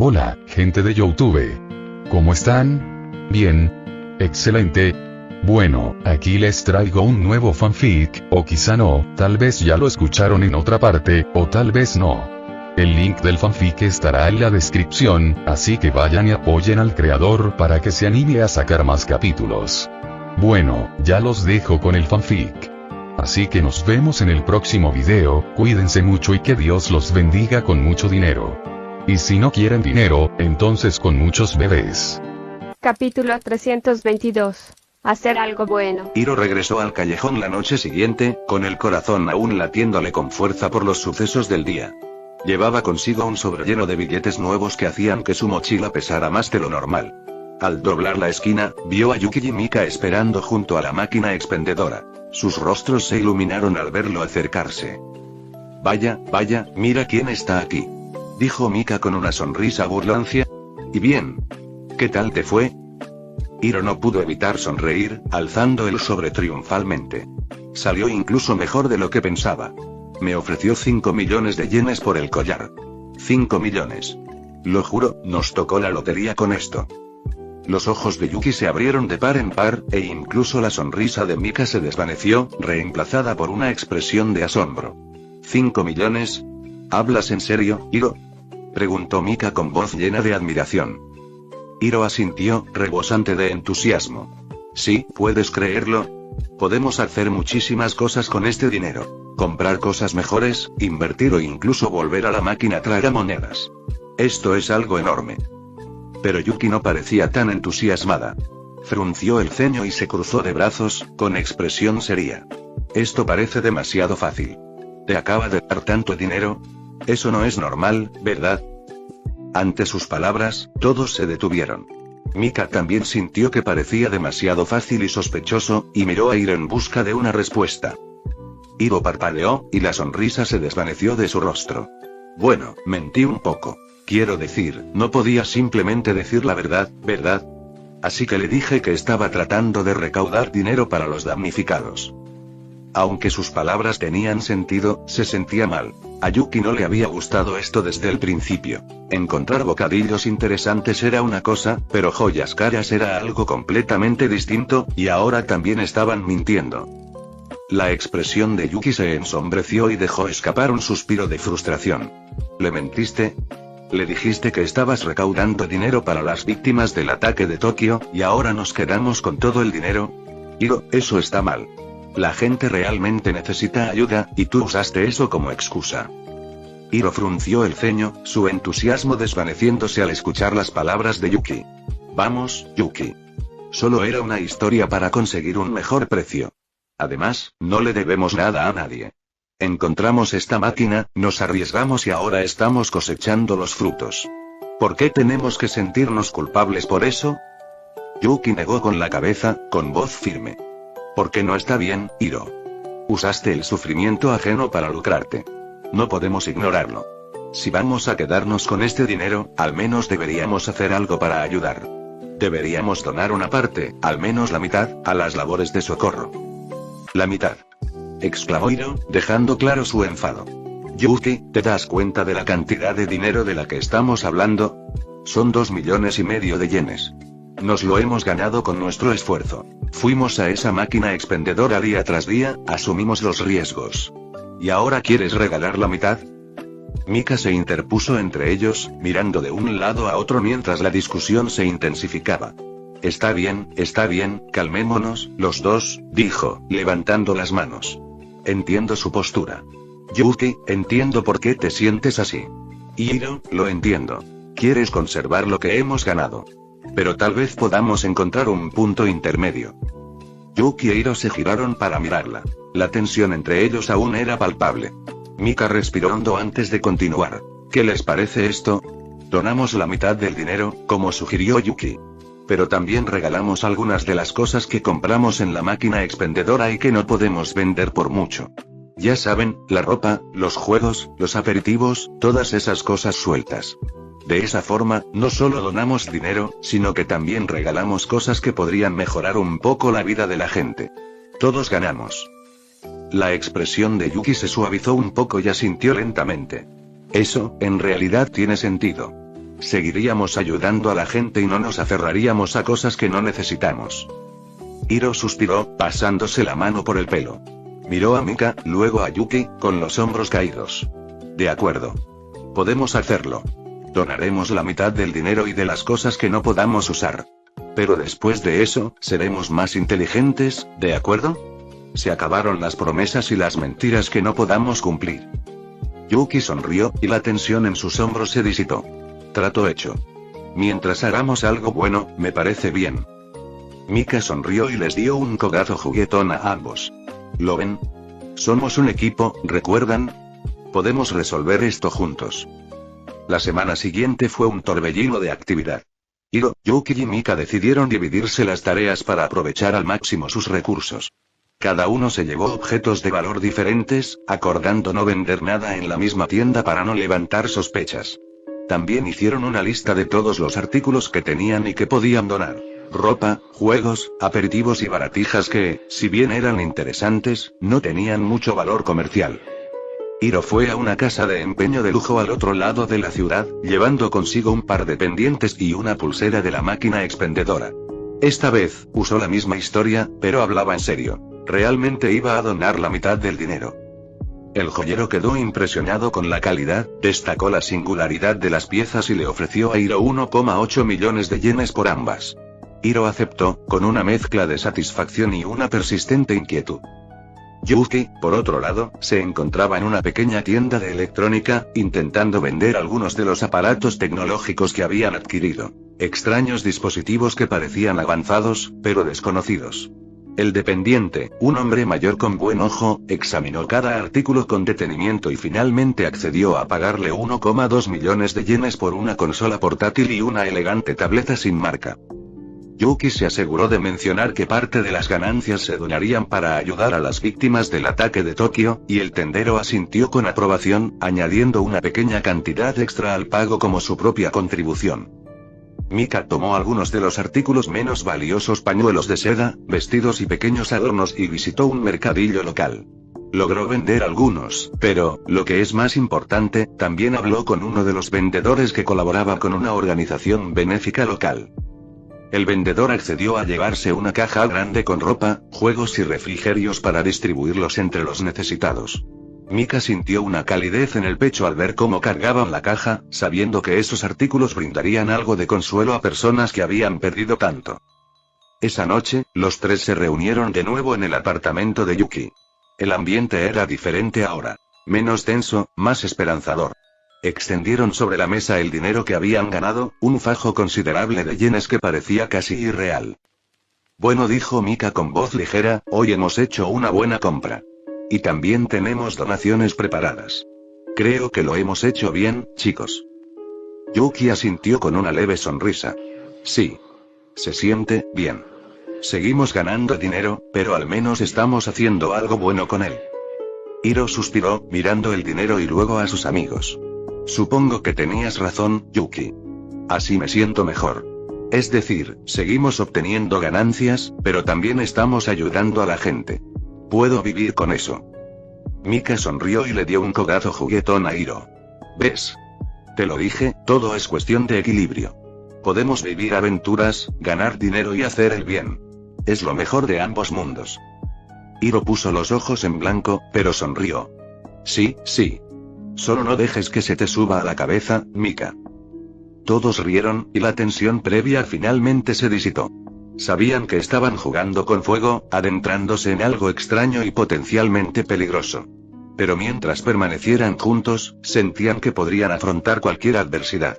Hola, gente de YouTube. ¿Cómo están? Bien. Excelente. Bueno, aquí les traigo un nuevo fanfic, o quizá no, tal vez ya lo escucharon en otra parte, o tal vez no. El link del fanfic estará en la descripción, así que vayan y apoyen al creador para que se anime a sacar más capítulos. Bueno, ya los dejo con el fanfic. Así que nos vemos en el próximo video, cuídense mucho y que Dios los bendiga con mucho dinero. Y si no quieren dinero, entonces con muchos bebés. Capítulo 322. Hacer algo bueno. Hiro regresó al callejón la noche siguiente, con el corazón aún latiéndole con fuerza por los sucesos del día. Llevaba consigo un sobre lleno de billetes nuevos que hacían que su mochila pesara más de lo normal. Al doblar la esquina, vio a Yuki y Mika esperando junto a la máquina expendedora. Sus rostros se iluminaron al verlo acercarse. Vaya, mira quién está aquí, dijo Mika con una sonrisa burlancia. ¿Y bien? ¿Qué tal te fue? Hiro no pudo evitar sonreír, alzando el sobre triunfalmente. Salió incluso mejor de lo que pensaba. Me ofreció 5 millones de yenes por el collar. 5 millones. Lo juro, nos tocó la lotería con esto. Los ojos de Yuki se abrieron de par en par, e incluso la sonrisa de Mika se desvaneció, reemplazada por una expresión de asombro. ¿5 millones? ¿Hablas en serio, Hiro? Preguntó Mika con voz llena de admiración. Hiro asintió, rebosante de entusiasmo. Sí, puedes creerlo. Podemos hacer muchísimas cosas con este dinero. Comprar cosas mejores, invertir o incluso volver a la máquina tragamonedas. Esto es algo enorme. Pero Yuki no parecía tan entusiasmada. Frunció el ceño y se cruzó de brazos, con expresión seria. Esto parece demasiado fácil. ¿Te acaba de dar tanto dinero? Eso no es normal, ¿verdad? Ante sus palabras, todos se detuvieron. Mika también sintió que parecía demasiado fácil y sospechoso, y miró a Hiro en busca de una respuesta. Hiro parpadeó, y la sonrisa se desvaneció de su rostro. Bueno, mentí un poco. Quiero decir, no podía simplemente decir la verdad, ¿verdad? Así que le dije que estaba tratando de recaudar dinero para los damnificados. Aunque sus palabras tenían sentido, se sentía mal. A Yuki no le había gustado esto desde el principio. Encontrar bocadillos interesantes era una cosa, pero joyas caras era algo completamente distinto, y ahora también estaban mintiendo. La expresión de Yuki se ensombreció y dejó escapar un suspiro de frustración. ¿Le mentiste? Le dijiste que estabas recaudando dinero para las víctimas del ataque de Tokio, y ahora nos quedamos con todo el dinero. Hiro, eso está mal. La gente realmente necesita ayuda, y tú usaste eso como excusa. Hiro frunció el ceño, su entusiasmo desvaneciéndose al escuchar las palabras de Yuki. Vamos, Yuki. Solo era una historia para conseguir un mejor precio. Además, no le debemos nada a nadie. Encontramos esta máquina, nos arriesgamos y ahora estamos cosechando los frutos. ¿Por qué tenemos que sentirnos culpables por eso? Yuki negó con la cabeza, con voz firme. Porque no está bien, Hiro. Usaste el sufrimiento ajeno para lucrarte. No podemos ignorarlo. Si vamos a quedarnos con este dinero, al menos deberíamos hacer algo para ayudar. Deberíamos donar una parte, al menos la mitad, a las labores de socorro. La mitad, exclamó Hiro, dejando claro su enfado. Yuki, ¿te das cuenta de la cantidad de dinero de la que estamos hablando? Son 2,5 millones de yenes. Nos lo hemos ganado con nuestro esfuerzo. Fuimos a esa máquina expendedora día tras día, asumimos los riesgos. ¿Y ahora quieres regalar la mitad? Mika se interpuso entre ellos, mirando de un lado a otro mientras la discusión se intensificaba. Está bien, calmémonos, los dos, dijo, levantando las manos. Entiendo su postura. Yuki, entiendo por qué te sientes así. Hiro, lo entiendo. Quieres conservar lo que hemos ganado. Pero tal vez podamos encontrar un punto intermedio. Yuki e Hiro se giraron para mirarla. La tensión entre ellos aún era palpable. Mika respiró hondo antes de continuar. ¿Qué les parece esto? Donamos la mitad del dinero, como sugirió Yuki. Pero también regalamos algunas de las cosas que compramos en la máquina expendedora y que no podemos vender por mucho. Ya saben, la ropa, los juegos, los aperitivos, todas esas cosas sueltas. De esa forma, no solo donamos dinero, sino que también regalamos cosas que podrían mejorar un poco la vida de la gente. Todos ganamos. La expresión de Yuki se suavizó un poco y asintió lentamente. Eso, en realidad tiene sentido. Seguiríamos ayudando a la gente y no nos aferraríamos a cosas que no necesitamos. Hiro suspiró, pasándose la mano por el pelo. Miró a Mika, luego a Yuki, con los hombros caídos. De acuerdo. Podemos hacerlo. Donaremos la mitad del dinero y de las cosas que no podamos usar. Pero después de eso, seremos más inteligentes, ¿de acuerdo? Se acabaron las promesas y las mentiras que no podamos cumplir. Yuki sonrió, y la tensión en sus hombros se disipó. Trato hecho. Mientras hagamos algo bueno, me parece bien. Mika sonrió y les dio un codazo juguetón a ambos. ¿Lo ven? Somos un equipo, ¿recuerdan? Podemos resolver esto juntos. La semana siguiente fue un torbellino de actividad. Hiro, Yuki y Mika decidieron dividirse las tareas para aprovechar al máximo sus recursos. Cada uno se llevó objetos de valor diferentes, acordando no vender nada en la misma tienda para no levantar sospechas. También hicieron una lista de todos los artículos que tenían y que podían donar. Ropa, juegos, aperitivos y baratijas que, si bien eran interesantes, no tenían mucho valor comercial. Hiro fue a una casa de empeño de lujo al otro lado de la ciudad, llevando consigo un par de pendientes y una pulsera de la máquina expendedora. Esta vez, usó la misma historia, pero hablaba en serio. Realmente iba a donar la mitad del dinero. El joyero quedó impresionado con la calidad, destacó la singularidad de las piezas y le ofreció a Hiro 1,8 millones de yenes por ambas. Hiro aceptó, con una mezcla de satisfacción y una persistente inquietud. Yuki, por otro lado, se encontraba en una pequeña tienda de electrónica, intentando vender algunos de los aparatos tecnológicos que habían adquirido. Extraños dispositivos que parecían avanzados, pero desconocidos. El dependiente, un hombre mayor con buen ojo, examinó cada artículo con detenimiento y finalmente accedió a pagarle 1,2 millones de yenes por una consola portátil y una elegante tableta sin marca. Yuki se aseguró de mencionar que parte de las ganancias se donarían para ayudar a las víctimas del ataque de Tokio, y el tendero asintió con aprobación, añadiendo una pequeña cantidad extra al pago como su propia contribución. Mika tomó algunos de los artículos menos valiosos, pañuelos de seda, vestidos y pequeños adornos, y visitó un mercadillo local. Logró vender algunos, pero, lo que es más importante, también habló con uno de los vendedores que colaboraba con una organización benéfica local. El vendedor accedió a llevarse una caja grande con ropa, juegos y refrigerios para distribuirlos entre los necesitados. Mika sintió una calidez en el pecho al ver cómo cargaban la caja, sabiendo que esos artículos brindarían algo de consuelo a personas que habían perdido tanto. Esa noche, los tres se reunieron de nuevo en el apartamento de Yuki. El ambiente era diferente ahora. Menos tenso, más esperanzador. Extendieron sobre la mesa el dinero que habían ganado, un fajo considerable de yenes que parecía casi irreal. Bueno, dijo Mika con voz ligera, hoy hemos hecho una buena compra. Y también tenemos donaciones preparadas. Creo que lo hemos hecho bien, chicos. Yuki asintió con una leve sonrisa. Sí. Se siente bien. Seguimos ganando dinero, pero al menos estamos haciendo algo bueno con él. Hiro suspiró, mirando el dinero y luego a sus amigos. Supongo que tenías razón, Yuki. Así me siento mejor. Es decir, seguimos obteniendo ganancias, pero también estamos ayudando a la gente. Puedo vivir con eso. Mika sonrió y le dio un codazo juguetón a Hiro. ¿Ves? Te lo dije, todo es cuestión de equilibrio. Podemos vivir aventuras, ganar dinero y hacer el bien. Es lo mejor de ambos mundos. Hiro puso los ojos en blanco, pero sonrió. Sí, sí. Solo no dejes que se te suba a la cabeza, Mika. Todos rieron, y la tensión previa finalmente se disipó. Sabían que estaban jugando con fuego, adentrándose en algo extraño y potencialmente peligroso. Pero mientras permanecieran juntos, sentían que podrían afrontar cualquier adversidad.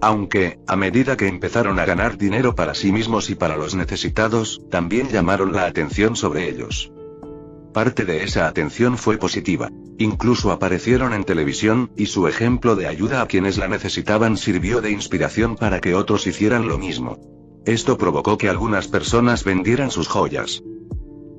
Aunque, a medida que empezaron a ganar dinero para sí mismos y para los necesitados, también llamaron la atención sobre ellos. Parte de esa atención fue positiva. Incluso aparecieron en televisión, y su ejemplo de ayuda a quienes la necesitaban sirvió de inspiración para que otros hicieran lo mismo. Esto provocó que algunas personas vendieran sus joyas.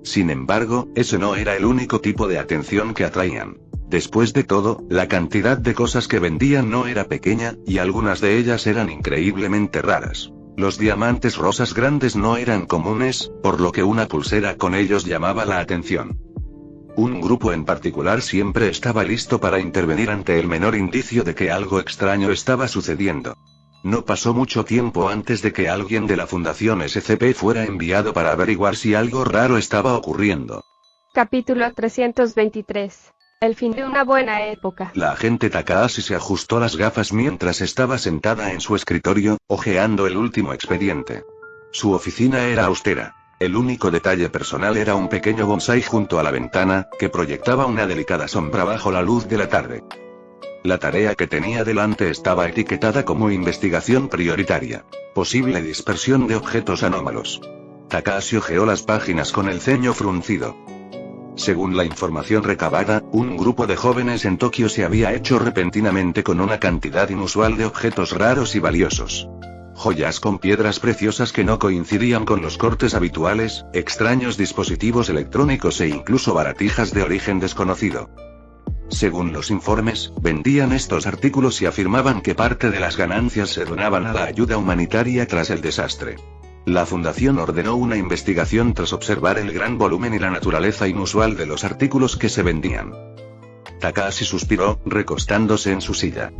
Sin embargo, ese no era el único tipo de atención que atraían. Después de todo, la cantidad de cosas que vendían no era pequeña, y algunas de ellas eran increíblemente raras. Los diamantes rosas grandes no eran comunes, por lo que una pulsera con ellos llamaba la atención. Un grupo en particular siempre estaba listo para intervenir ante el menor indicio de que algo extraño estaba sucediendo. No pasó mucho tiempo antes de que alguien de la Fundación SCP fuera enviado para averiguar si algo raro estaba ocurriendo. Capítulo 323. El fin de una buena época. La agente Takahashi se ajustó las gafas mientras estaba sentada en su escritorio, hojeando el último expediente. Su oficina era austera. El único detalle personal era un pequeño bonsái junto a la ventana, que proyectaba una delicada sombra bajo la luz de la tarde. La tarea que tenía delante estaba etiquetada como investigación prioritaria. Posible dispersión de objetos anómalos. Takahashi hojeó las páginas con el ceño fruncido. Según la información recabada, un grupo de jóvenes en Tokio se había hecho repentinamente con una cantidad inusual de objetos raros y valiosos. Joyas con piedras preciosas que no coincidían con los cortes habituales, extraños dispositivos electrónicos e incluso baratijas de origen desconocido. Según los informes, vendían estos artículos y afirmaban que parte de las ganancias se donaban a la ayuda humanitaria tras el desastre. La fundación ordenó una investigación tras observar el gran volumen y la naturaleza inusual de los artículos que se vendían. Takahashi suspiró, recostándose en su silla.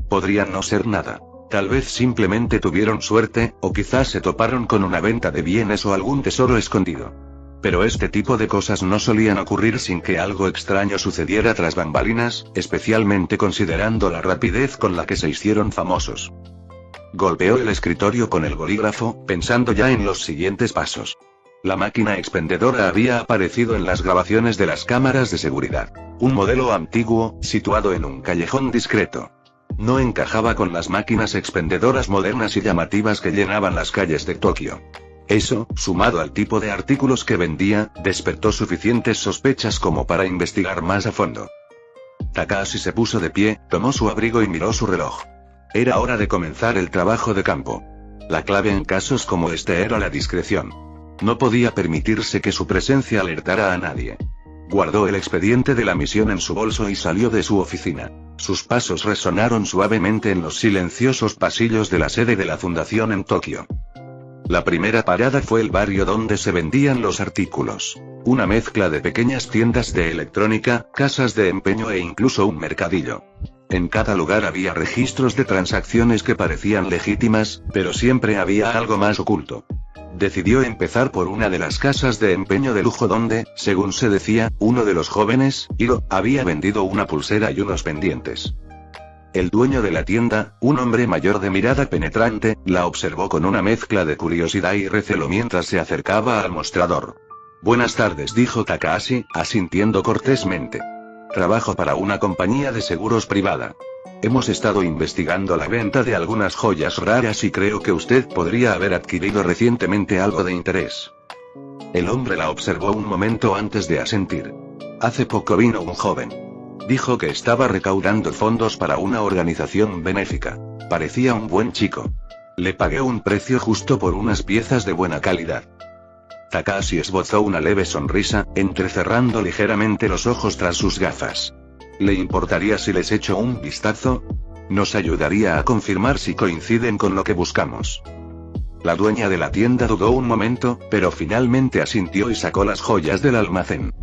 Podrían no ser nada. Tal vez simplemente tuvieron suerte, o quizás se toparon con una venta de bienes o algún tesoro escondido. Pero este tipo de cosas no solían ocurrir sin que algo extraño sucediera tras bambalinas, especialmente considerando la rapidez con la que se hicieron famosos. Golpeó el escritorio con el bolígrafo, pensando ya en los siguientes pasos. La máquina expendedora había aparecido en las grabaciones de las cámaras de seguridad. Un modelo antiguo, situado en un callejón discreto. No encajaba con las máquinas expendedoras modernas y llamativas que llenaban las calles de Tokio. Eso, sumado al tipo de artículos que vendía, despertó suficientes sospechas como para investigar más a fondo. Takahashi se puso de pie, tomó su abrigo y miró su reloj. Era hora de comenzar el trabajo de campo. La clave en casos como este era la discreción. No podía permitirse que su presencia alertara a nadie. Guardó el expediente de la misión en su bolso y salió de su oficina. Sus pasos resonaron suavemente en los silenciosos pasillos de la sede de la fundación en Tokio. La primera parada fue el barrio donde se vendían los artículos. Una mezcla de pequeñas tiendas de electrónica, casas de empeño e incluso un mercadillo. En cada lugar había registros de transacciones que parecían legítimas, pero siempre había algo más oculto. Decidió empezar por una de las casas de empeño de lujo donde, según se decía, uno de los jóvenes, Hiro, había vendido una pulsera y unos pendientes. El dueño de la tienda, un hombre mayor de mirada penetrante, la observó con una mezcla de curiosidad y recelo mientras se acercaba al mostrador. Buenas tardes, dijo Takahashi, asintiendo cortésmente. Trabajo para una compañía de seguros privada. Hemos estado investigando la venta de algunas joyas raras y creo que usted podría haber adquirido recientemente algo de interés. El hombre la observó un momento antes de asentir. Hace poco vino un joven. Dijo que estaba recaudando fondos para una organización benéfica. Parecía un buen chico. Le pagué un precio justo por unas piezas de buena calidad. Takahashi esbozó una leve sonrisa, entrecerrando ligeramente los ojos tras sus gafas. ¿Le importaría si les echo un vistazo? Nos ayudaría a confirmar si coinciden con lo que buscamos. La dueña de la tienda dudó un momento, pero finalmente asintió y sacó las joyas del almacén.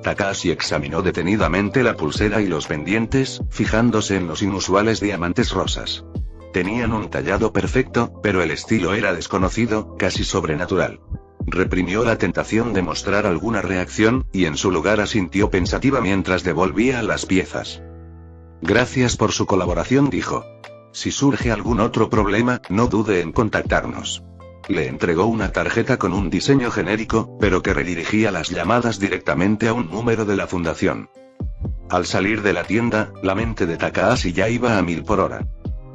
Takahashi examinó detenidamente la pulsera y los pendientes, fijándose en los inusuales diamantes rosas. Tenían un tallado perfecto, pero el estilo era desconocido, casi sobrenatural. Reprimió la tentación de mostrar alguna reacción, y en su lugar asintió pensativa mientras devolvía las piezas. Gracias por su colaboración, dijo. Si surge algún otro problema, no dude en contactarnos. Le entregó una tarjeta con un diseño genérico, pero que redirigía las llamadas directamente a un número de la fundación. Al salir de la tienda, la mente de Takahashi ya iba a 1000 por hora.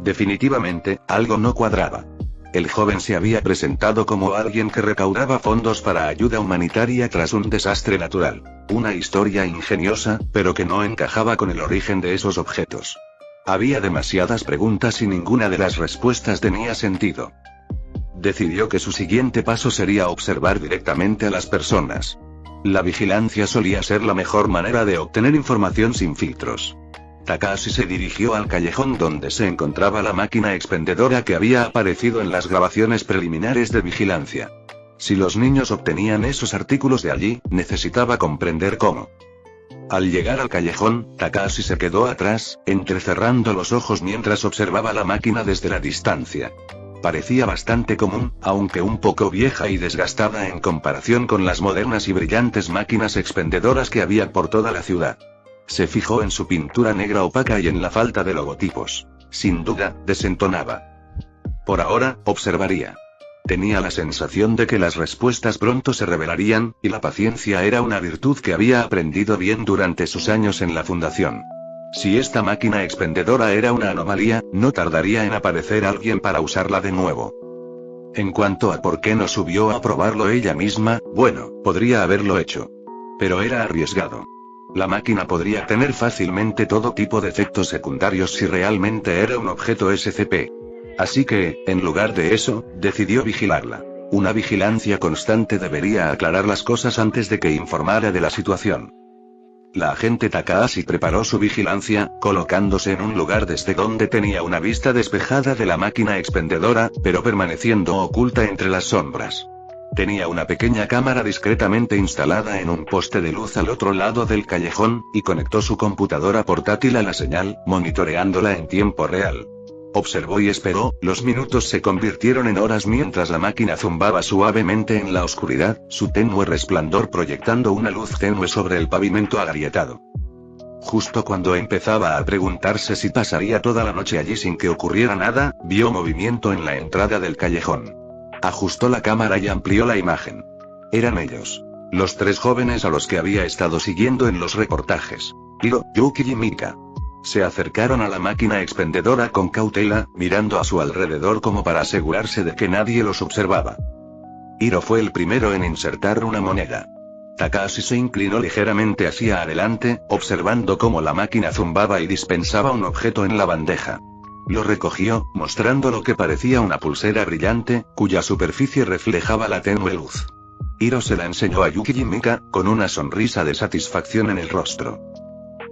Definitivamente, algo no cuadraba. El joven se había presentado como alguien que recaudaba fondos para ayuda humanitaria tras un desastre natural. Una historia ingeniosa, pero que no encajaba con el origen de esos objetos. Había demasiadas preguntas y ninguna de las respuestas tenía sentido. Decidió que su siguiente paso sería observar directamente a las personas. La vigilancia solía ser la mejor manera de obtener información sin filtros. Takahashi se dirigió al callejón donde se encontraba la máquina expendedora que había aparecido en las grabaciones preliminares de vigilancia. Si los niños obtenían esos artículos de allí, necesitaba comprender cómo. Al llegar al callejón, Takahashi se quedó atrás, entrecerrando los ojos mientras observaba la máquina desde la distancia. Parecía bastante común, aunque un poco vieja y desgastada en comparación con las modernas y brillantes máquinas expendedoras que había por toda la ciudad. Se fijó en su pintura negra opaca y en la falta de logotipos. Sin duda, desentonaba. Por ahora, observaría. Tenía la sensación de que las respuestas pronto se revelarían, y la paciencia era una virtud que había aprendido bien durante sus años en la fundación. Si esta máquina expendedora era una anomalía, no tardaría en aparecer alguien para usarla de nuevo. En cuanto a por qué no subió a probarlo ella misma, bueno, podría haberlo hecho. Pero era arriesgado. La máquina podría tener fácilmente todo tipo de efectos secundarios si realmente era un objeto SCP. Así que, en lugar de eso, decidió vigilarla. Una vigilancia constante debería aclarar las cosas antes de que informara de la situación. La agente Takahashi preparó su vigilancia, colocándose en un lugar desde donde tenía una vista despejada de la máquina expendedora, pero permaneciendo oculta entre las sombras. Tenía una pequeña cámara discretamente instalada en un poste de luz al otro lado del callejón, y conectó su computadora portátil a la señal, monitoreándola en tiempo real. Observó y esperó, los minutos se convirtieron en horas mientras la máquina zumbaba suavemente en la oscuridad, su tenue resplandor proyectando una luz tenue sobre el pavimento agrietado. Justo cuando empezaba a preguntarse si pasaría toda la noche allí sin que ocurriera nada, vio movimiento en la entrada del callejón. Ajustó la cámara y amplió la imagen. Eran ellos. Los tres jóvenes a los que había estado siguiendo en los reportajes. Hiro, Yuki y Mika. Se acercaron a la máquina expendedora con cautela, mirando a su alrededor como para asegurarse de que nadie los observaba. Hiro fue el primero en insertar una moneda. Takahashi se inclinó ligeramente hacia adelante, observando cómo la máquina zumbaba y dispensaba un objeto en la bandeja. Lo recogió, mostrando lo que parecía una pulsera brillante, cuya superficie reflejaba la tenue luz. Hiro se la enseñó a Yuki y Mika, con una sonrisa de satisfacción en el rostro.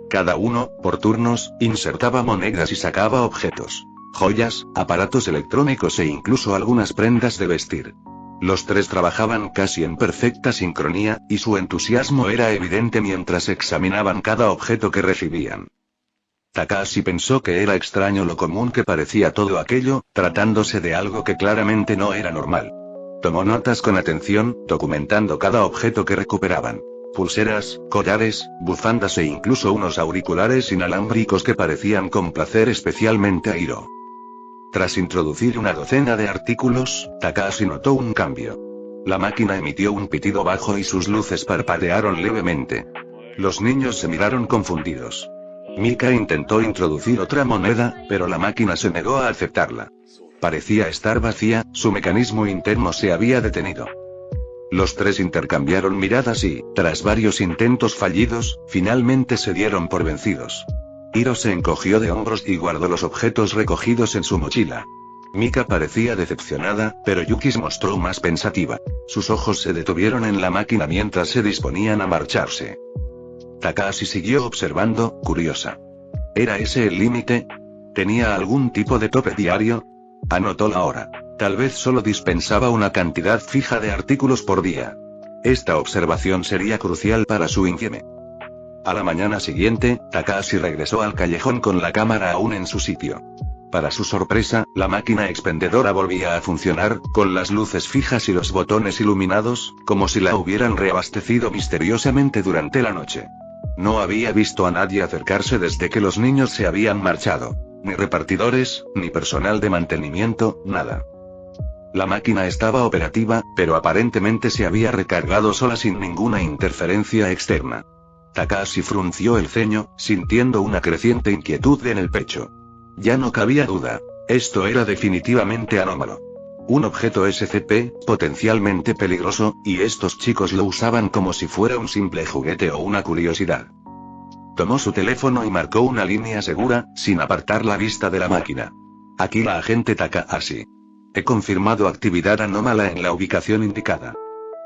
Cada uno, por turnos, insertaba monedas y sacaba objetos. Joyas, aparatos electrónicos e incluso algunas prendas de vestir. Los tres trabajaban casi en perfecta sincronía, y su entusiasmo era evidente mientras examinaban cada objeto que recibían. Takahashi pensó que era extraño lo común que parecía todo aquello, tratándose de algo que claramente no era normal. Tomó notas con atención, documentando cada objeto que recuperaban. Pulseras, collares, bufandas e incluso unos auriculares inalámbricos que parecían complacer especialmente a Hiro. Tras introducir una docena de artículos, Takahashi notó un cambio. La máquina emitió un pitido bajo y sus luces parpadearon levemente. Los niños se miraron confundidos. Mika intentó introducir otra moneda, pero la máquina se negó a aceptarla. Parecía estar vacía, su mecanismo interno se había detenido. Los tres intercambiaron miradas y, tras varios intentos fallidos, finalmente se dieron por vencidos. Hiro se encogió de hombros y guardó los objetos recogidos en su mochila. Mika parecía decepcionada, pero Yuki mostró más pensativa. Sus ojos se detuvieron en la máquina mientras se disponían a marcharse. Takahashi siguió observando, curiosa. ¿Era ese el límite? ¿Tenía algún tipo de tope diario? Anotó la hora. Tal vez solo dispensaba una cantidad fija de artículos por día. Esta observación sería crucial para su insieme. A la mañana siguiente, Takahashi regresó al callejón con la cámara aún en su sitio. Para su sorpresa, la máquina expendedora volvía a funcionar, con las luces fijas y los botones iluminados, como si la hubieran reabastecido misteriosamente durante la noche. No había visto a nadie acercarse desde que los niños se habían marchado. Ni repartidores, ni personal de mantenimiento, nada. La máquina estaba operativa, pero aparentemente se había recargado sola sin ninguna interferencia externa. Takahashi frunció el ceño, sintiendo una creciente inquietud en el pecho. Ya no cabía duda. Esto era definitivamente anómalo. Un objeto SCP, potencialmente peligroso, y estos chicos lo usaban como si fuera un simple juguete o una curiosidad. Tomó su teléfono y marcó una línea segura, sin apartar la vista de la máquina. Aquí la agente Takahashi. He confirmado actividad anómala en la ubicación indicada.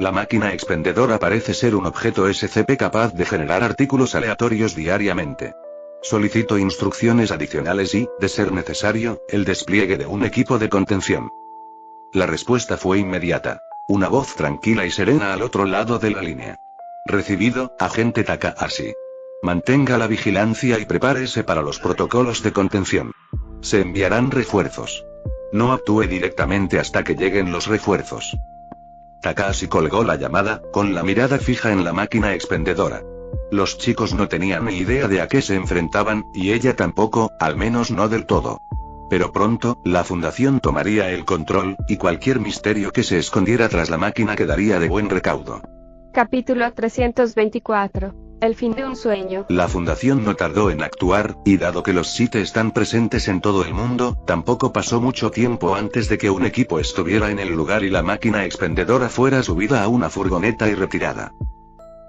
La máquina expendedora parece ser un objeto SCP capaz de generar artículos aleatorios diariamente. Solicito instrucciones adicionales y, de ser necesario, el despliegue de un equipo de contención. La respuesta fue inmediata. Una voz tranquila y serena al otro lado de la línea. Recibido, agente Takahashi. Mantenga la vigilancia y prepárese para los protocolos de contención. Se enviarán refuerzos. No actúe directamente hasta que lleguen los refuerzos. Takahashi colgó la llamada, con la mirada fija en la máquina expendedora. Los chicos no tenían ni idea de a qué se enfrentaban, y ella tampoco, al menos no del todo. Pero pronto, la fundación tomaría el control, y cualquier misterio que se escondiera tras la máquina quedaría de buen recaudo. Capítulo 324. El fin de un sueño. La fundación no tardó en actuar, y dado que los Sith están presentes en todo el mundo, tampoco pasó mucho tiempo antes de que un equipo estuviera en el lugar y la máquina expendedora fuera subida a una furgoneta y retirada.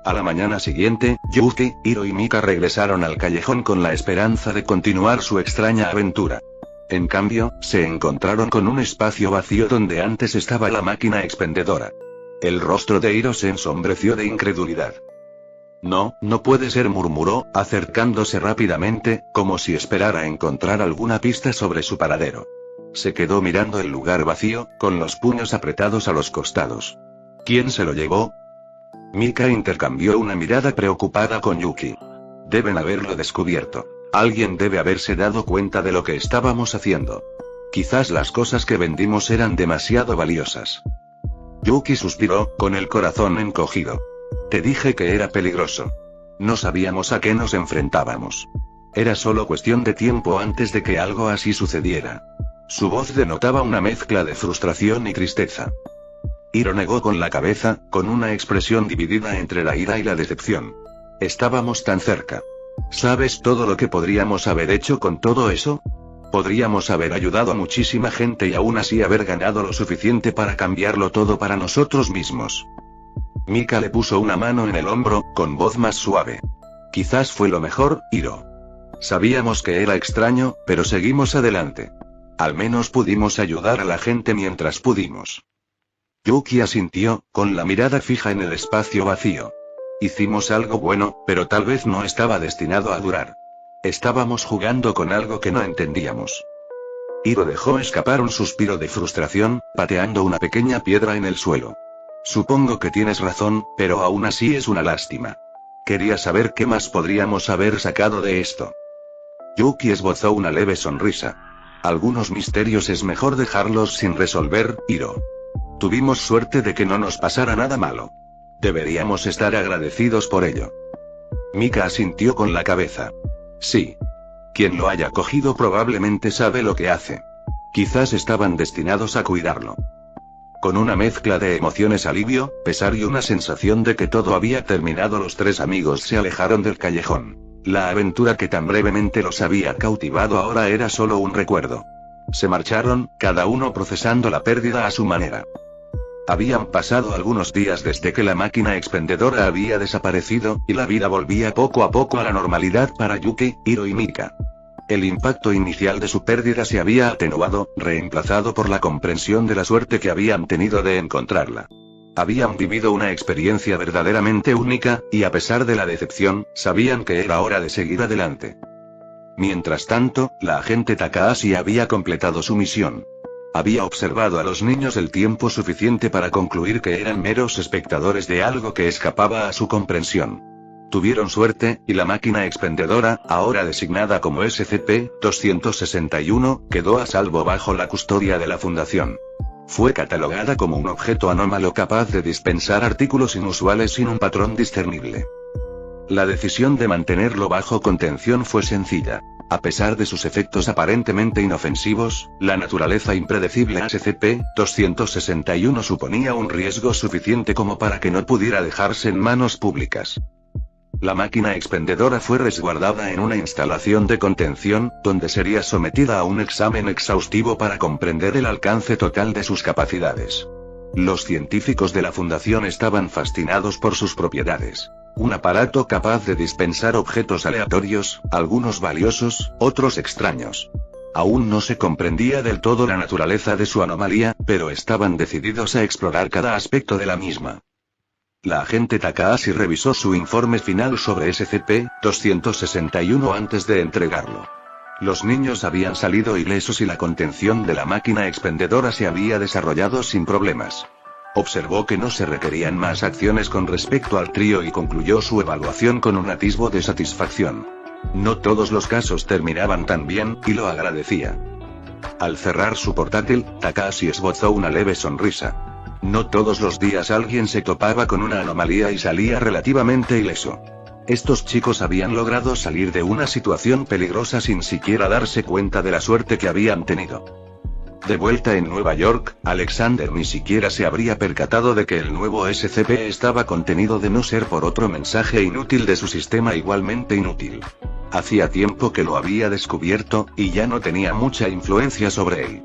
A la mañana siguiente, Yuki, Hiro y Mika regresaron al callejón con la esperanza de continuar su extraña aventura. En cambio, se encontraron con un espacio vacío donde antes estaba la máquina expendedora. El rostro de Hiro se ensombreció de incredulidad. No puede ser, murmuró, acercándose rápidamente, como si esperara encontrar alguna pista sobre su paradero. Se quedó mirando el lugar vacío, con los puños apretados a los costados. ¿Quién se lo llevó? Mika intercambió una mirada preocupada con Yuki. Deben haberlo descubierto. Alguien debe haberse dado cuenta de lo que estábamos haciendo. Quizás las cosas que vendimos eran demasiado valiosas. Yuki suspiró, con el corazón encogido. Te dije que era peligroso. No sabíamos a qué nos enfrentábamos. Era solo cuestión de tiempo antes de que algo así sucediera. Su voz denotaba una mezcla de frustración y tristeza. Hiro negó con la cabeza, con una expresión dividida entre la ira y la decepción. Estábamos tan cerca. ¿Sabes todo lo que podríamos haber hecho con todo eso? Podríamos haber ayudado a muchísima gente y aún así haber ganado lo suficiente para cambiarlo todo para nosotros mismos. Mika le puso una mano en el hombro, con voz más suave. Quizás fue lo mejor, Hiro. Sabíamos que era extraño, pero seguimos adelante. Al menos pudimos ayudar a la gente mientras pudimos. Yuki asintió, con la mirada fija en el espacio vacío. Hicimos algo bueno, pero tal vez no estaba destinado a durar. Estábamos jugando con algo que no entendíamos. Hiro dejó escapar un suspiro de frustración, pateando una pequeña piedra en el suelo. Supongo que tienes razón, pero aún así es una lástima. Quería saber qué más podríamos haber sacado de esto. Yuki esbozó una leve sonrisa. Algunos misterios es mejor dejarlos sin resolver, Hiro. Tuvimos suerte de que no nos pasara nada malo. Deberíamos estar agradecidos por ello. Mika asintió con la cabeza. Sí. Quien lo haya cogido probablemente sabe lo que hace. Quizás estaban destinados a cuidarlo. Con una mezcla de emociones, alivio, pesar y una sensación de que todo había terminado, los tres amigos se alejaron del callejón. La aventura que tan brevemente los había cautivado ahora era solo un recuerdo. Se marcharon, cada uno procesando la pérdida a su manera. Habían pasado algunos días desde que la máquina expendedora había desaparecido, y la vida volvía poco a poco a la normalidad para Yuki, Hiro y Mika. El impacto inicial de su pérdida se había atenuado, reemplazado por la comprensión de la suerte que habían tenido de encontrarla. Habían vivido una experiencia verdaderamente única, y a pesar de la decepción, sabían que era hora de seguir adelante. Mientras tanto, la agente Takahashi había completado su misión. Había observado a los niños el tiempo suficiente para concluir que eran meros espectadores de algo que escapaba a su comprensión. Tuvieron suerte, y la máquina expendedora, ahora designada como SCP-261, quedó a salvo bajo la custodia de la Fundación. Fue catalogada como un objeto anómalo capaz de dispensar artículos inusuales sin un patrón discernible. La decisión de mantenerlo bajo contención fue sencilla. A pesar de sus efectos aparentemente inofensivos, la naturaleza impredecible SCP-261 suponía un riesgo suficiente como para que no pudiera dejarse en manos públicas. La máquina expendedora fue resguardada en una instalación de contención, donde sería sometida a un examen exhaustivo para comprender el alcance total de sus capacidades. Los científicos de la Fundación estaban fascinados por sus propiedades. Un aparato capaz de dispensar objetos aleatorios, algunos valiosos, otros extraños. Aún no se comprendía del todo la naturaleza de su anomalía, pero estaban decididos a explorar cada aspecto de la misma. La agente Takahashi revisó su informe final sobre SCP-261 antes de entregarlo. Los niños habían salido ilesos y la contención de la máquina expendedora se había desarrollado sin problemas. Observó que no se requerían más acciones con respecto al trío y concluyó su evaluación con un atisbo de satisfacción. No todos los casos terminaban tan bien, y lo agradecía. Al cerrar su portátil, Takashi esbozó una leve sonrisa. No todos los días alguien se topaba con una anomalía y salía relativamente ileso. Estos chicos habían logrado salir de una situación peligrosa sin siquiera darse cuenta de la suerte que habían tenido. De vuelta en Nueva York, Alexander ni siquiera se habría percatado de que el nuevo SCP estaba contenido de no ser por otro mensaje inútil de su sistema igualmente inútil. Hacía tiempo que lo había descubierto, y ya no tenía mucha influencia sobre él.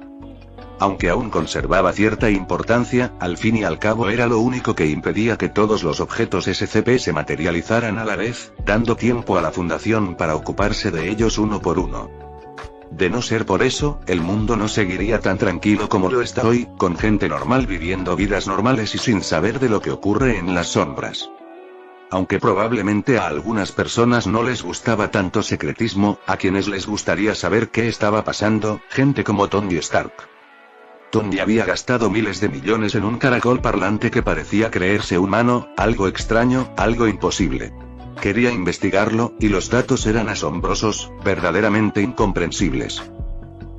Aunque aún conservaba cierta importancia, al fin y al cabo era lo único que impedía que todos los objetos SCP se materializaran a la vez, dando tiempo a la Fundación para ocuparse de ellos uno por uno. De no ser por eso, el mundo no seguiría tan tranquilo como lo está hoy, con gente normal viviendo vidas normales y sin saber de lo que ocurre en las sombras. Aunque probablemente a algunas personas no les gustaba tanto secretismo, a quienes les gustaría saber qué estaba pasando, gente como Tony Stark. Tony había gastado miles de millones en un caracol parlante que parecía creerse humano, algo extraño, algo imposible. Quería investigarlo, y los datos eran asombrosos, verdaderamente incomprensibles.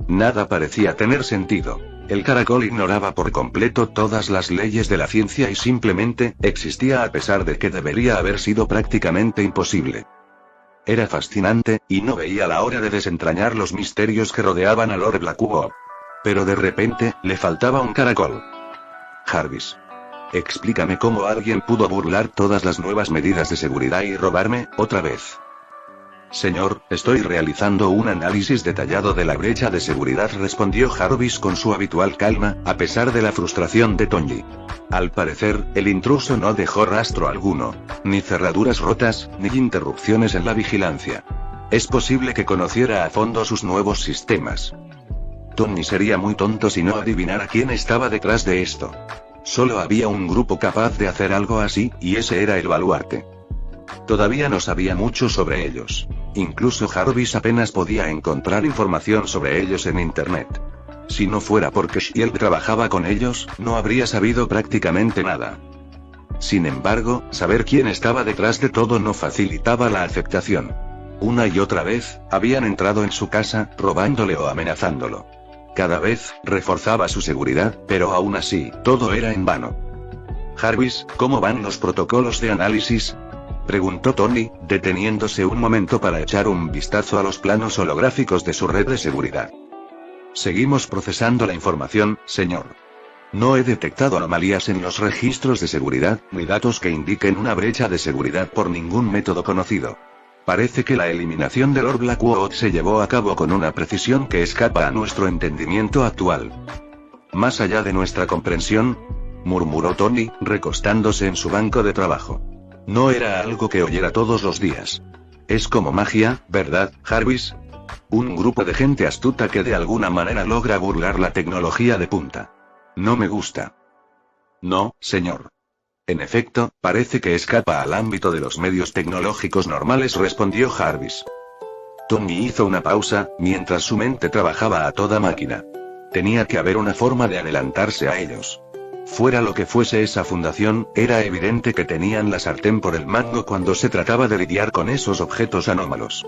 Nada parecía tener sentido. El caracol ignoraba por completo todas las leyes de la ciencia y simplemente existía a pesar de que debería haber sido prácticamente imposible. Era fascinante, y no veía la hora de desentrañar los misterios que rodeaban a Lord Blackwell. Pero de repente, le faltaba un caracol. Jarvis. Explícame cómo alguien pudo burlar todas las nuevas medidas de seguridad y robarme, otra vez. Señor, estoy realizando un análisis detallado de la brecha de seguridad, respondió Jarvis con su habitual calma, a pesar de la frustración de Tony. Al parecer, el intruso no dejó rastro alguno, ni cerraduras rotas, ni interrupciones en la vigilancia. Es posible que conociera a fondo sus nuevos sistemas. Tony sería muy tonto si no adivinara quién estaba detrás de esto. Solo había un grupo capaz de hacer algo así, y ese era el Baluarte. Todavía no sabía mucho sobre ellos. Incluso Jarvis apenas podía encontrar información sobre ellos en Internet. Si no fuera porque Shield trabajaba con ellos, no habría sabido prácticamente nada. Sin embargo, saber quién estaba detrás de todo no facilitaba la aceptación. Una y otra vez, habían entrado en su casa, robándole o amenazándolo. Cada vez, reforzaba su seguridad, pero aún así, todo era en vano. Jarvis, ¿cómo van los protocolos de análisis?, preguntó Tony, deteniéndose un momento para echar un vistazo a los planos holográficos de su red de seguridad. Seguimos procesando la información, señor. No he detectado anomalías en los registros de seguridad, ni datos que indiquen una brecha de seguridad por ningún método conocido. Parece que la eliminación de Lord Blackwood se llevó a cabo con una precisión que escapa a nuestro entendimiento actual. Más allá de nuestra comprensión, murmuró Tony, recostándose en su banco de trabajo. No era algo que oyera todos los días. Es como magia, ¿verdad, Jarvis? Un grupo de gente astuta que de alguna manera logra burlar la tecnología de punta. No me gusta. No, señor. En efecto, parece que escapa al ámbito de los medios tecnológicos normales, respondió Jarvis. Tony hizo una pausa, mientras su mente trabajaba a toda máquina. Tenía que haber una forma de adelantarse a ellos. Fuera lo que fuese esa fundación, era evidente que tenían la sartén por el mango cuando se trataba de lidiar con esos objetos anómalos.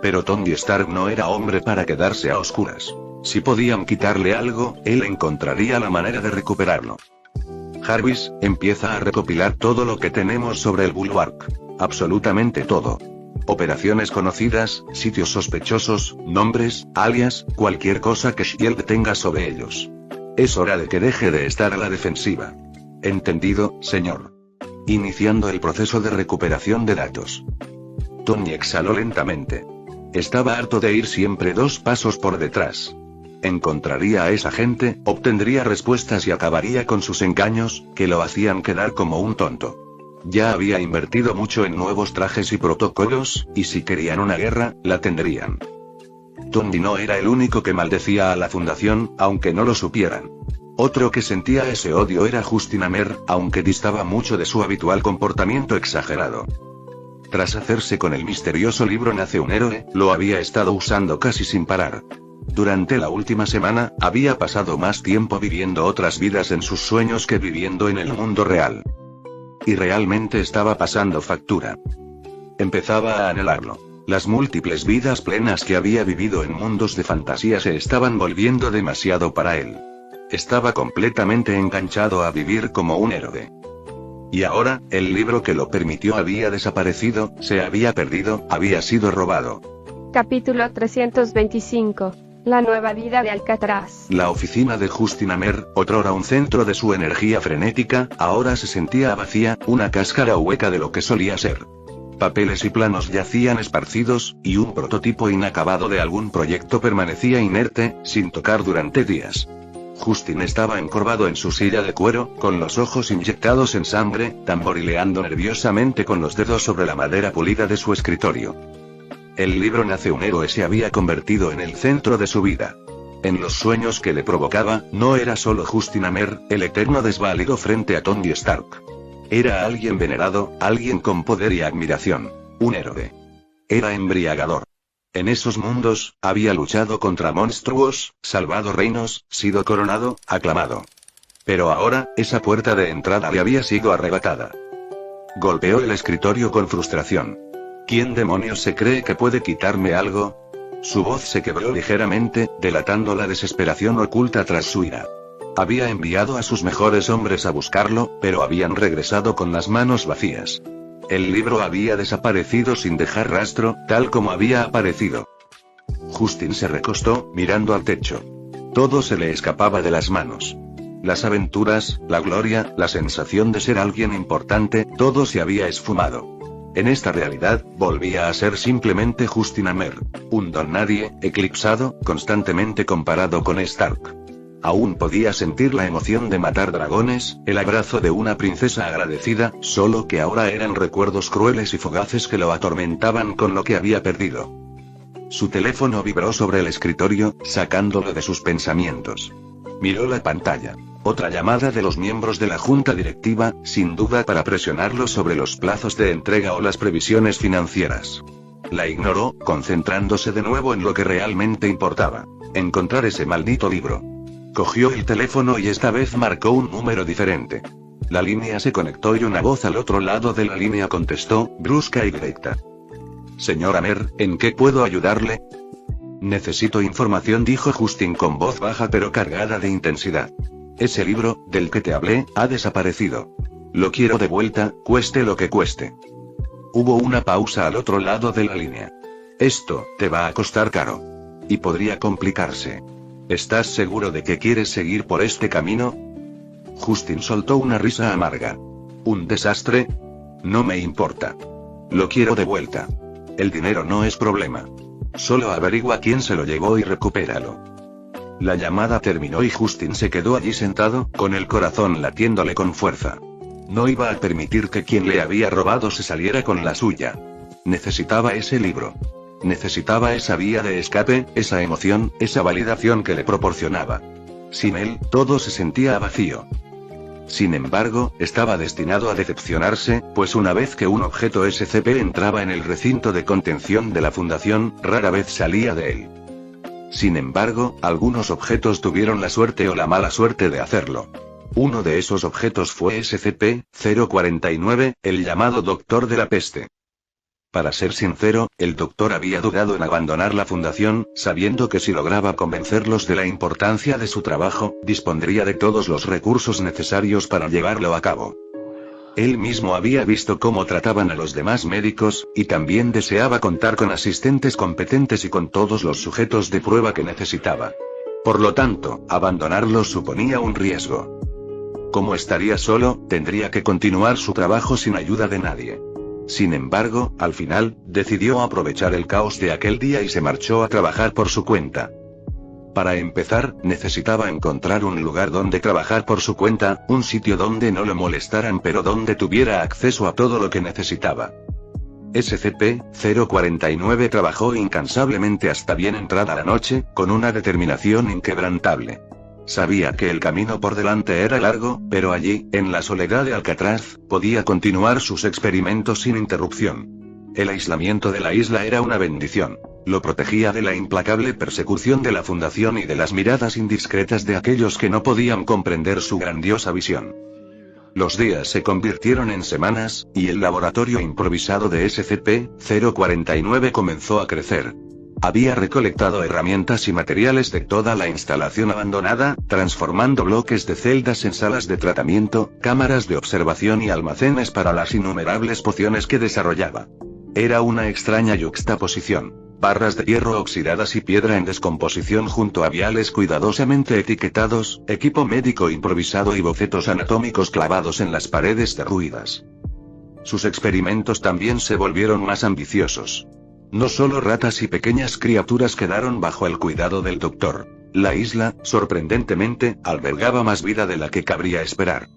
Pero Tony Stark no era hombre para quedarse a oscuras. Si podían quitarle algo, él encontraría la manera de recuperarlo. Jarvis, empieza a recopilar todo lo que tenemos sobre el Bulwark. Absolutamente todo. Operaciones conocidas, sitios sospechosos, nombres, alias, cualquier cosa que Shield tenga sobre ellos. Es hora de que deje de estar a la defensiva. Entendido, señor. Iniciando el proceso de recuperación de datos. Tony exhaló lentamente. Estaba harto de ir siempre 2 pasos por detrás. Encontraría a esa gente, obtendría respuestas y acabaría con sus engaños, que lo hacían quedar como un tonto. Ya había invertido mucho en nuevos trajes y protocolos, y si querían una guerra, la tendrían. Tony no era el único que maldecía a la fundación, aunque no lo supieran. Otro que sentía ese odio era Justin Amer, aunque distaba mucho de su habitual comportamiento exagerado. Tras hacerse con el misterioso libro Nace un héroe, lo había estado usando casi sin parar. Durante la última semana, había pasado más tiempo viviendo otras vidas en sus sueños que viviendo en el mundo real. Y realmente estaba pasando factura. Empezaba a anhelarlo. Las múltiples vidas plenas que había vivido en mundos de fantasía se estaban volviendo demasiado para él. Estaba completamente enganchado a vivir como un héroe. Y ahora, el libro que lo permitió había desaparecido, se había perdido, había sido robado. Capítulo 325. La nueva vida de Alcatraz. La oficina de Justin Amer, otrora un centro de su energía frenética, ahora se sentía vacía, una cáscara hueca de lo que solía ser. Papeles y planos yacían esparcidos, y un prototipo inacabado de algún proyecto permanecía inerte, sin tocar durante días. Justin estaba encorvado en su silla de cuero, con los ojos inyectados en sangre, tamborileando nerviosamente con los dedos sobre la madera pulida de su escritorio. El libro Nace un héroe se había convertido en el centro de su vida. En los sueños que le provocaba, no era solo Justin Amer, el eterno desválido frente a Tony Stark. Era alguien venerado, alguien con poder y admiración. Un héroe. Era embriagador. En esos mundos, había luchado contra monstruos, salvado reinos, sido coronado, aclamado. Pero ahora, esa puerta de entrada le había sido arrebatada. Golpeó el escritorio con frustración. ¿Quién demonios se cree que puede quitarme algo? Su voz se quebró ligeramente, delatando la desesperación oculta tras su ira. Había enviado a sus mejores hombres a buscarlo, pero habían regresado con las manos vacías. El libro había desaparecido sin dejar rastro, tal como había aparecido. Justin se recostó, mirando al techo. Todo se le escapaba de las manos. Las aventuras, la gloria, la sensación de ser alguien importante, todo se había esfumado. En esta realidad, volvía a ser simplemente Justin Amer, un don nadie, eclipsado, constantemente comparado con Stark. Aún podía sentir la emoción de matar dragones, el abrazo de una princesa agradecida, solo que ahora eran recuerdos crueles y fugaces que lo atormentaban con lo que había perdido. Su teléfono vibró sobre el escritorio, sacándolo de sus pensamientos. Miró la pantalla. Otra llamada de los miembros de la junta directiva, sin duda para presionarlo sobre los plazos de entrega o las previsiones financieras. La ignoró, concentrándose de nuevo en lo que realmente importaba: encontrar ese maldito libro. Cogió el teléfono y esta vez marcó un número diferente. La línea se conectó y una voz al otro lado de la línea contestó, brusca y directa. Señor Amer, ¿en qué puedo ayudarle? Necesito información, dijo Justin con voz baja pero cargada de intensidad. Ese libro, del que te hablé, ha desaparecido. Lo quiero de vuelta, cueste lo que cueste. Hubo una pausa al otro lado de la línea. Esto te va a costar caro. Y podría complicarse. ¿Estás seguro de que quieres seguir por este camino? Justin soltó una risa amarga. ¿Un desastre? No me importa. Lo quiero de vuelta. El dinero no es problema. Solo averigua quién se lo llevó y recupéralo. La llamada terminó y Justin se quedó allí sentado, con el corazón latiéndole con fuerza. No iba a permitir que quien le había robado se saliera con la suya. Necesitaba ese libro. Necesitaba esa vía de escape, esa emoción, esa validación que le proporcionaba. Sin él, todo se sentía vacío. Sin embargo, estaba destinado a decepcionarse, pues una vez que un objeto SCP entraba en el recinto de contención de la fundación, rara vez salía de él. Sin embargo, algunos objetos tuvieron la suerte o la mala suerte de hacerlo. Uno de esos objetos fue SCP-049, el llamado Doctor de la Peste. Para ser sincero, el doctor había dudado en abandonar la fundación, sabiendo que si lograba convencerlos de la importancia de su trabajo, dispondría de todos los recursos necesarios para llevarlo a cabo. Él mismo había visto cómo trataban a los demás médicos, y también deseaba contar con asistentes competentes y con todos los sujetos de prueba que necesitaba. Por lo tanto, abandonarlos suponía un riesgo. Como estaría solo, tendría que continuar su trabajo sin ayuda de nadie. Sin embargo, al final, decidió aprovechar el caos de aquel día y se marchó a trabajar por su cuenta. Para empezar, necesitaba encontrar un lugar donde trabajar por su cuenta, un sitio donde no lo molestaran pero donde tuviera acceso a todo lo que necesitaba. SCP-049 trabajó incansablemente hasta bien entrada la noche, con una determinación inquebrantable. Sabía que el camino por delante era largo, pero allí, en la soledad de Alcatraz, podía continuar sus experimentos sin interrupción. El aislamiento de la isla era una bendición. Lo protegía de la implacable persecución de la Fundación y de las miradas indiscretas de aquellos que no podían comprender su grandiosa visión. Los días se convirtieron en semanas, y el laboratorio improvisado de SCP-049 comenzó a crecer. Había recolectado herramientas y materiales de toda la instalación abandonada, transformando bloques de celdas en salas de tratamiento, cámaras de observación y almacenes para las innumerables pociones que desarrollaba. Era una extraña yuxtaposición. Barras de hierro oxidadas y piedra en descomposición junto a viales cuidadosamente etiquetados, equipo médico improvisado y bocetos anatómicos clavados en las paredes derruidas. Sus experimentos también se volvieron más ambiciosos. No solo ratas y pequeñas criaturas quedaron bajo el cuidado del doctor. La isla, sorprendentemente, albergaba más vida de la que cabría esperar.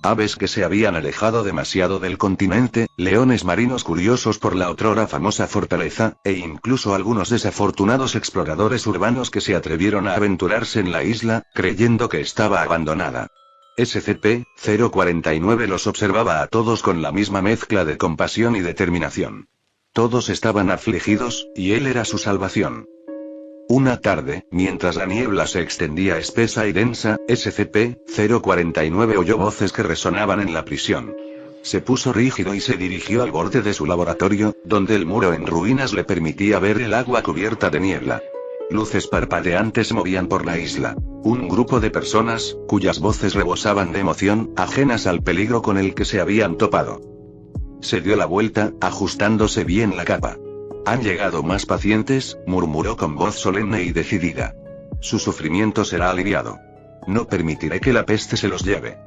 Aves que se habían alejado demasiado del continente, leones marinos curiosos por la otrora famosa fortaleza, e incluso algunos desafortunados exploradores urbanos que se atrevieron a aventurarse en la isla, creyendo que estaba abandonada. SCP-049 los observaba a todos con la misma mezcla de compasión y determinación. Todos estaban afligidos, y él era su salvación. Una tarde, mientras la niebla se extendía espesa y densa, SCP-049 oyó voces que resonaban en la prisión. Se puso rígido y se dirigió al borde de su laboratorio, donde el muro en ruinas le permitía ver el agua cubierta de niebla. Luces parpadeantes movían por la isla. Un grupo de personas, cuyas voces rebosaban de emoción, ajenas al peligro con el que se habían topado. Se dio la vuelta, ajustándose bien la capa. «Han llegado más pacientes», murmuró con voz solemne y decidida. «Su sufrimiento será aliviado. No permitiré que la peste se los lleve».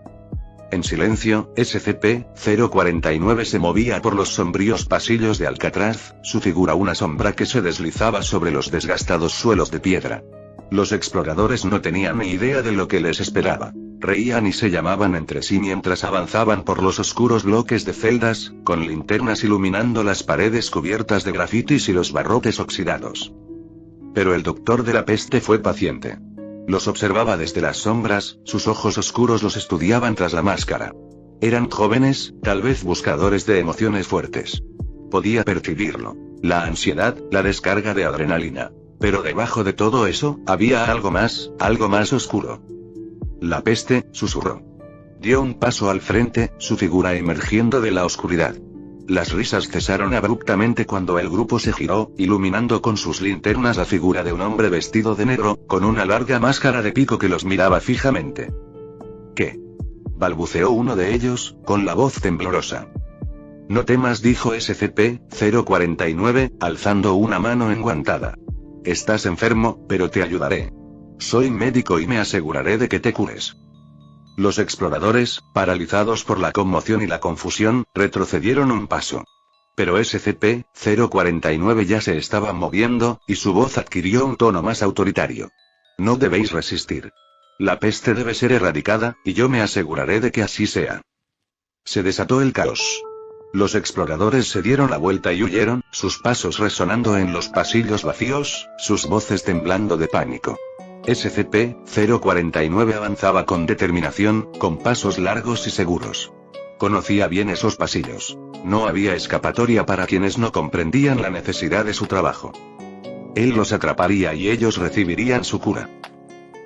En silencio, SCP-049 se movía por los sombríos pasillos de Alcatraz, su figura una sombra que se deslizaba sobre los desgastados suelos de piedra. Los exploradores no tenían ni idea de lo que les esperaba. Reían y se llamaban entre sí mientras avanzaban por los oscuros bloques de celdas, con linternas iluminando las paredes cubiertas de grafitis y los barrotes oxidados. Pero el doctor de la peste fue paciente. Los observaba desde las sombras, sus ojos oscuros los estudiaban tras la máscara. Eran jóvenes, tal vez buscadores de emociones fuertes. Podía percibirlo. La ansiedad, la descarga de adrenalina. Pero debajo de todo eso, había algo más oscuro. «La peste», susurró. Dio un paso al frente, su figura emergiendo de la oscuridad. Las risas cesaron abruptamente cuando el grupo se giró, iluminando con sus linternas la figura de un hombre vestido de negro, con una larga máscara de pico que los miraba fijamente. «¿Qué?», balbuceó uno de ellos, con la voz temblorosa. «No temas», dijo SCP-049, alzando una mano enguantada. «Estás enfermo, pero te ayudaré. Soy médico y me aseguraré de que te cures». Los exploradores, paralizados por la conmoción y la confusión, retrocedieron un paso. Pero SCP-049 ya se estaba moviendo, y su voz adquirió un tono más autoritario. «No debéis resistir. La peste debe ser erradicada, y yo me aseguraré de que así sea». Se desató el caos. Los exploradores se dieron la vuelta y huyeron, sus pasos resonando en los pasillos vacíos, sus voces temblando de pánico. SCP-049 avanzaba con determinación, con pasos largos y seguros. Conocía bien esos pasillos. No había escapatoria para quienes no comprendían la necesidad de su trabajo. Él los atraparía y ellos recibirían su cura.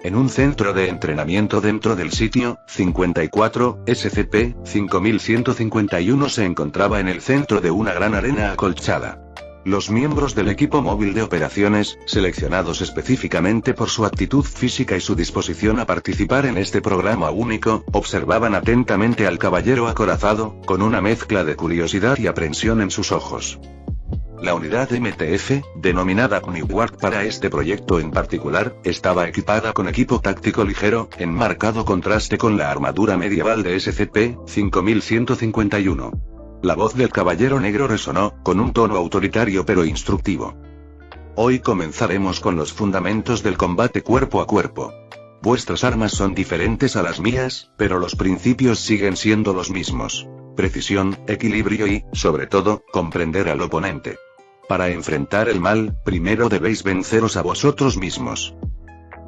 En un centro de entrenamiento dentro del sitio 54, SCP-5151 se encontraba en el centro de una gran arena acolchada. Los miembros del equipo móvil de operaciones, seleccionados específicamente por su actitud física y su disposición a participar en este programa único, observaban atentamente al caballero acorazado, con una mezcla de curiosidad y aprensión en sus ojos. La unidad MTF, denominada Newark para este proyecto en particular, estaba equipada con equipo táctico ligero, en marcado contraste con la armadura medieval de SCP-5151. La voz del caballero negro resonó, con un tono autoritario pero instructivo. «Hoy comenzaremos con los fundamentos del combate cuerpo a cuerpo. Vuestras armas son diferentes a las mías, pero los principios siguen siendo los mismos. Precisión, equilibrio y, sobre todo, comprender al oponente. Para enfrentar el mal, primero debéis venceros a vosotros mismos».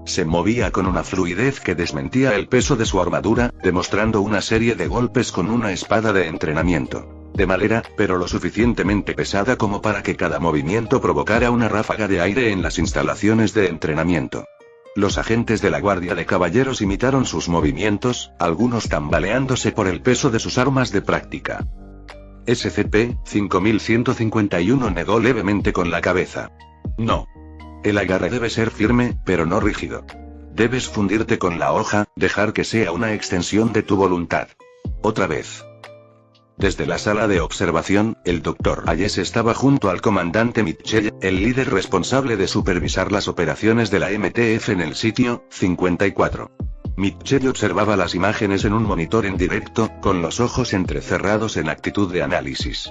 Se movía con una fluidez que desmentía el peso de su armadura, demostrando una serie de golpes con una espada de entrenamiento. de madera, pero lo suficientemente pesada como para que cada movimiento provocara una ráfaga de aire en las instalaciones de entrenamiento. Los agentes de la Guardia de Caballeros imitaron sus movimientos, algunos tambaleándose por el peso de sus armas de práctica. SCP-5151 negó levemente con la cabeza. No. El agarre debe ser firme, pero no rígido. Debes fundirte con la hoja, dejar que sea una extensión de tu voluntad. Otra vez. Desde la sala de observación, el Dr. Hayes estaba junto al comandante Mitchell, el líder responsable de supervisar las operaciones de la MTF en el sitio 54. Mitchell observaba las imágenes en un monitor en directo, con los ojos entrecerrados en actitud de análisis.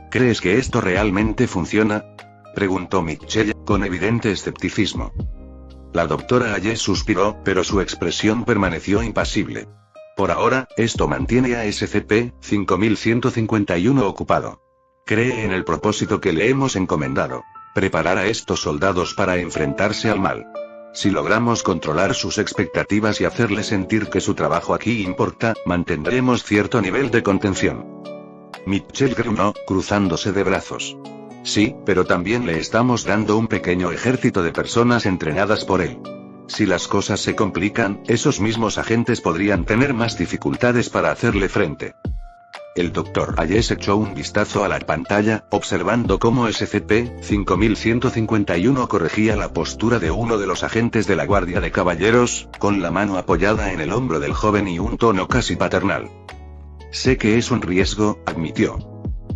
¿Crees que esto realmente funciona?, preguntó Mitchell, con evidente escepticismo. La doctora Hayes suspiró, pero su expresión permaneció impasible. Por ahora, esto mantiene a SCP-5151 ocupado. Cree en el propósito que le hemos encomendado: preparar a estos soldados para enfrentarse al mal. Si logramos controlar sus expectativas y hacerle sentir que su trabajo aquí importa, mantendremos cierto nivel de contención. Mitchell gruñó, cruzándose de brazos. Sí, pero también le estamos dando un pequeño ejército de personas entrenadas por él. Si las cosas se complican, esos mismos agentes podrían tener más dificultades para hacerle frente. El Dr. Hayes echó un vistazo a la pantalla, observando cómo SCP-5151 corregía la postura de uno de los agentes de la Guardia de Caballeros, con la mano apoyada en el hombro del joven y un tono casi paternal. Sé que es un riesgo, admitió.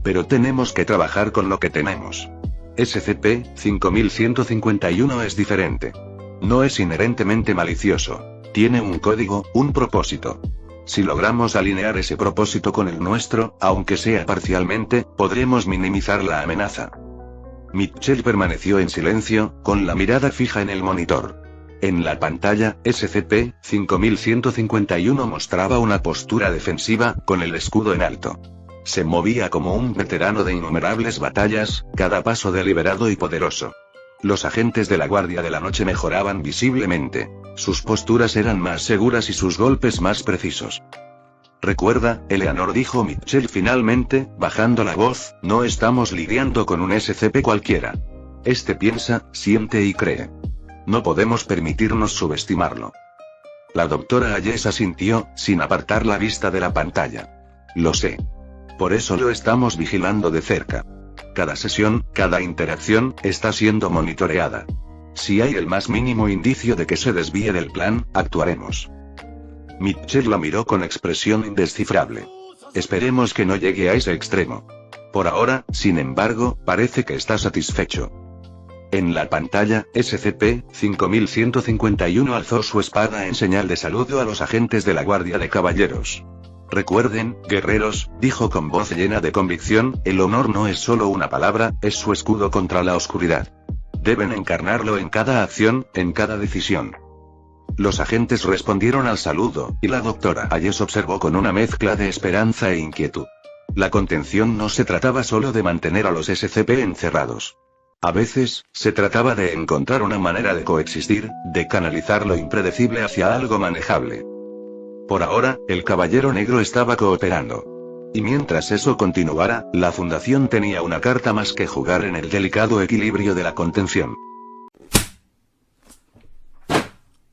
Pero tenemos que trabajar con lo que tenemos. SCP-5151 es diferente. No es inherentemente malicioso. Tiene un código, un propósito. Si logramos alinear ese propósito con el nuestro, aunque sea parcialmente, podremos minimizar la amenaza. Mitchell permaneció en silencio, con la mirada fija en el monitor. En la pantalla, SCP-5151 mostraba una postura defensiva, con el escudo en alto. Se movía como un veterano de innumerables batallas, cada paso deliberado y poderoso. Los agentes de la Guardia de la Noche mejoraban visiblemente. Sus posturas eran más seguras y sus golpes más precisos. Recuerda, Eleanor, dijo Mitchell finalmente, bajando la voz, no estamos lidiando con un SCP cualquiera. Este piensa, siente y cree. No podemos permitirnos subestimarlo. La doctora Hayes asintió, sin apartar la vista de la pantalla. Lo sé. Por eso lo estamos vigilando de cerca. Cada sesión, cada interacción, está siendo monitoreada. Si hay el más mínimo indicio de que se desvíe del plan, actuaremos. Mitchell la miró con expresión indescifrable. Esperemos que no llegue a ese extremo. Por ahora, sin embargo, parece que está satisfecho. En la pantalla, SCP-5151 alzó su espada en señal de saludo a los agentes de la Guardia de Caballeros. Recuerden, guerreros, dijo con voz llena de convicción, el honor no es solo una palabra, es su escudo contra la oscuridad. Deben encarnarlo en cada acción, en cada decisión. Los agentes respondieron al saludo, y la doctora Hayes observó con una mezcla de esperanza e inquietud. La contención no se trataba solo de mantener a los SCP encerrados. A veces, se trataba de encontrar una manera de coexistir, de canalizar lo impredecible hacia algo manejable. Por ahora, el Caballero Negro estaba cooperando. Y mientras eso continuara, la Fundación tenía una carta más que jugar en el delicado equilibrio de la contención.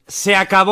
Se acabó.